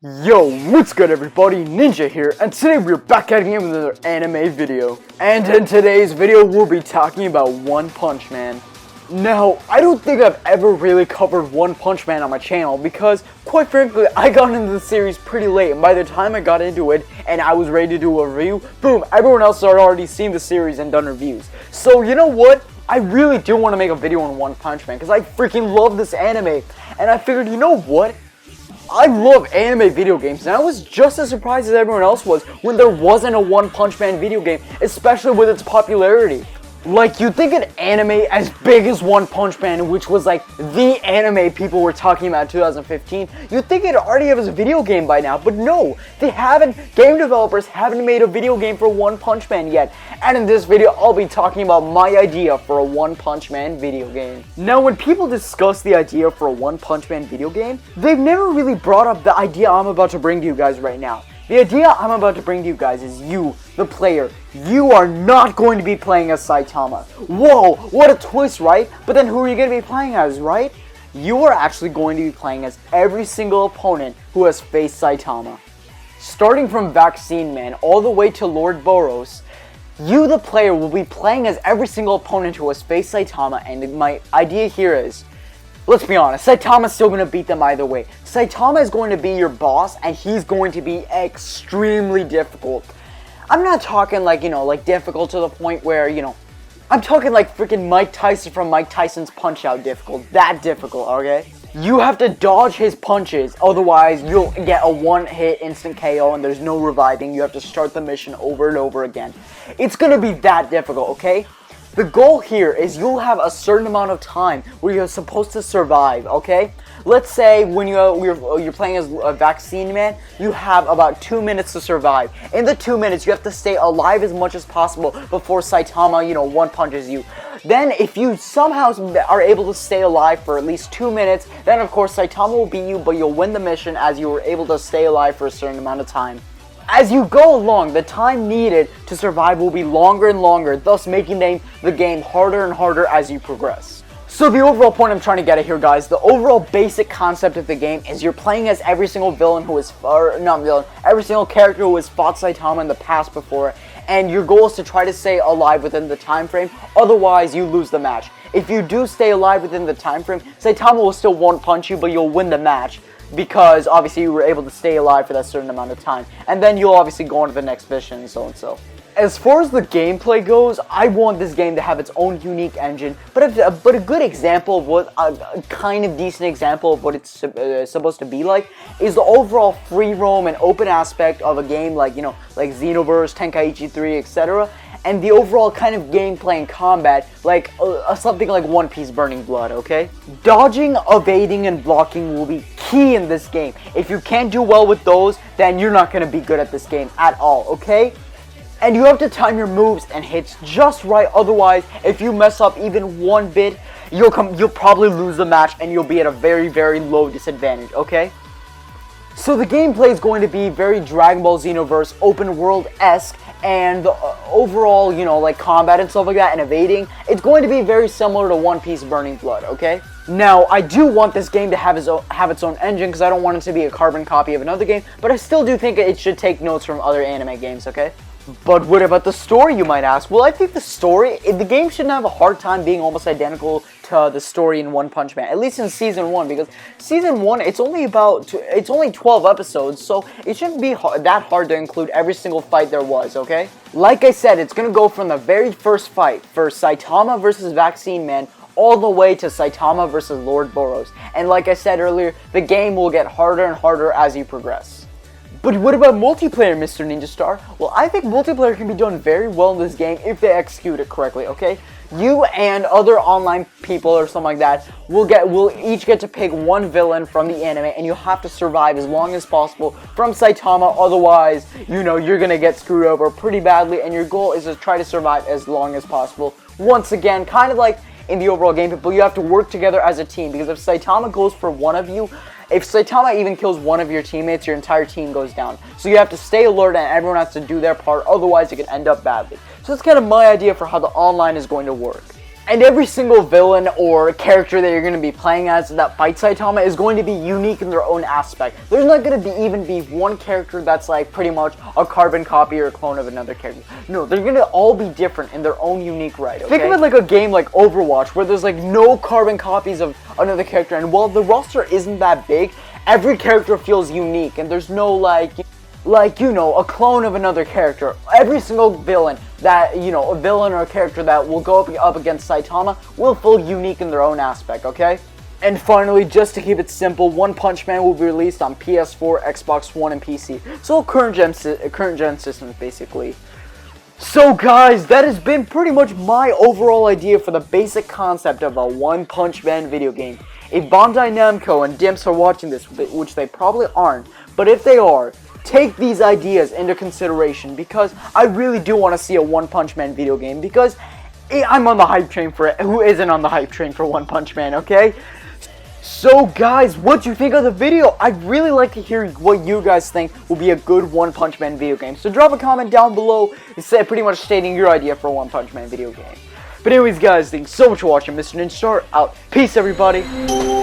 Yo, what's good everybody, Ninja here, and today we're back at it again with another anime video. And in today's video, we'll be talking about One Punch Man. Now, I don't think I've ever really covered One Punch Man on my channel because, quite frankly, I got into the series pretty late, and by the time I got into it and I was ready to do a review, boom, everyone else had already seen the series and done reviews. So, you know what? I really do want to make a video on One Punch Man because I freaking love this anime, and I figured, you know what? I love anime video games, and I was just as surprised as everyone else was when there wasn't a One Punch Man video game, especially with its popularity. Like, you'd think an anime as big as One Punch Man, which was like the anime people were talking about in 2015, you'd think it already has a video game by now, but no, they haven't. Game developers haven't made a video game for One Punch Man yet, and in this video I'll be talking about my idea for a One Punch Man video game. Now, when people discuss the idea for a One Punch Man video game, they've never really brought up the idea I'm about to bring to you guys right now. The idea I'm about to bring to you guys is you, the player, you are not going to be playing as Saitama. Whoa, what a twist, right? But then who are you going to be playing as, right? You are actually going to be playing as every single opponent who has faced Saitama. Starting from Vaccine Man all the way to Lord Boros, you, the player, will be playing as every single opponent who has faced Saitama, and my idea here is, let's be honest, Saitama's still going to beat them either way. Saitama is going to be your boss, and he's going to be extremely difficult. I'm not talking like, like difficult to the point where, I'm talking like freaking Mike Tyson from Mike Tyson's Punch-Out difficult. That difficult, okay? You have to dodge his punches, otherwise you'll get a one-hit instant KO and there's no reviving. You have to start the mission over and over again. It's going to be that difficult, okay? The goal here is you'll have a certain amount of time where you're supposed to survive, okay? Let's say when you're playing as a Vaccine Man, you have about 2 minutes to survive. In the 2 minutes, you have to stay alive as much as possible before Saitama, one punches you. Then, if you somehow are able to stay alive for at least 2 minutes, then of course Saitama will beat you, but you'll win the mission as you were able to stay alive for a certain amount of time. As you go along, the time needed to survive will be longer and longer, thus making the game harder and harder as you progress. So the overall point I'm trying to get at here, guys, the overall basic concept of the game is you're playing as every single every single character who has fought Saitama in the past before, and your goal is to try to stay alive within the time frame, otherwise you lose the match. If you do stay alive within the time frame, Saitama will still one punch you, but you'll win the match, because obviously you were able to stay alive for that certain amount of time. And then you'll obviously go on to the next mission and so and so. As far as the gameplay goes, I want this game to have its own unique engine, but a good example of what, a kind of decent example of what it's supposed to be like, is the overall free roam and open aspect of a game like, like Xenoverse, Tenkaichi 3, etc. And the overall kind of gameplay and combat, like something like One Piece Burning Blood, okay? Dodging, evading, and blocking will be key in this game. If you can't do well with those, then you're not going to be good at this game at all, okay? And you have to time your moves and hits just right, otherwise, if you mess up even one bit, you'll probably lose the match and you'll be at a very, very low disadvantage, okay? So the gameplay is going to be very Dragon Ball Xenoverse open world-esque, and the overall, like combat and stuff like that and evading, it's going to be very similar to One Piece Burning Blood, okay? Now, I do want this game to have its own engine because I don't want it to be a carbon copy of another game, but I still do think it should take notes from other anime games, okay? But what about the story, you might ask? Well, I think the game shouldn't have a hard time being almost identical to the story in One Punch Man, at least in Season 1, because Season 1, it's only 12 episodes, so it shouldn't be that hard to include every single fight there was, okay? Like I said, it's gonna go from the very first fight for Saitama versus Vaccine Man, all the way to Saitama versus Lord Boros. And like I said earlier, the game will get harder and harder as you progress. But what about multiplayer, Mr. Ninja Star? Well, I think multiplayer can be done very well in this game if they execute it correctly, okay? You and other online people or something like that will each get to pick one villain from the anime, and you'll have to survive as long as possible from Saitama, otherwise, you're gonna get screwed over pretty badly, and your goal is to try to survive as long as possible. Once again, kind of like in the overall gameplay, but you have to work together as a team, because if Saitama goes for one of you, if Saitama even kills one of your teammates, your entire team goes down. So you have to stay alert and everyone has to do their part, otherwise it could end up badly. So that's kind of my idea for how the online is going to work. And every single villain or character that you're going to be playing as that fights Saitama is going to be unique in their own aspect. There's not going to even be one character that's like pretty much a carbon copy or a clone of another character. No, they're going to all be different in their own unique right, okay? Think of it like a game like Overwatch where there's like no carbon copies of another character, and while the roster isn't that big, every character feels unique and there's no like, you know, a clone of another character. Every single villain that, you know, a villain or a character that will go up against Saitama will feel unique in their own aspect, okay? And finally, just to keep it simple, One Punch Man will be released on PS4, Xbox One, and PC. So current gen systems, basically. So guys, that has been pretty much my overall idea for the basic concept of a One Punch Man video game. If Bandai Namco and Dimps are watching this, which they probably aren't, but if they are, take these ideas into consideration, because I really do want to see a One Punch Man video game, because I'm on the hype train for it. Who isn't on the hype train for One Punch Man, okay? So guys, what do you think of the video? I'd really like to hear what you guys think will be a good One Punch Man video game. So drop a comment down below, pretty much stating your idea for a One Punch Man video game. But anyways guys, thanks so much for watching. Mr. Ninja Star out. Peace everybody.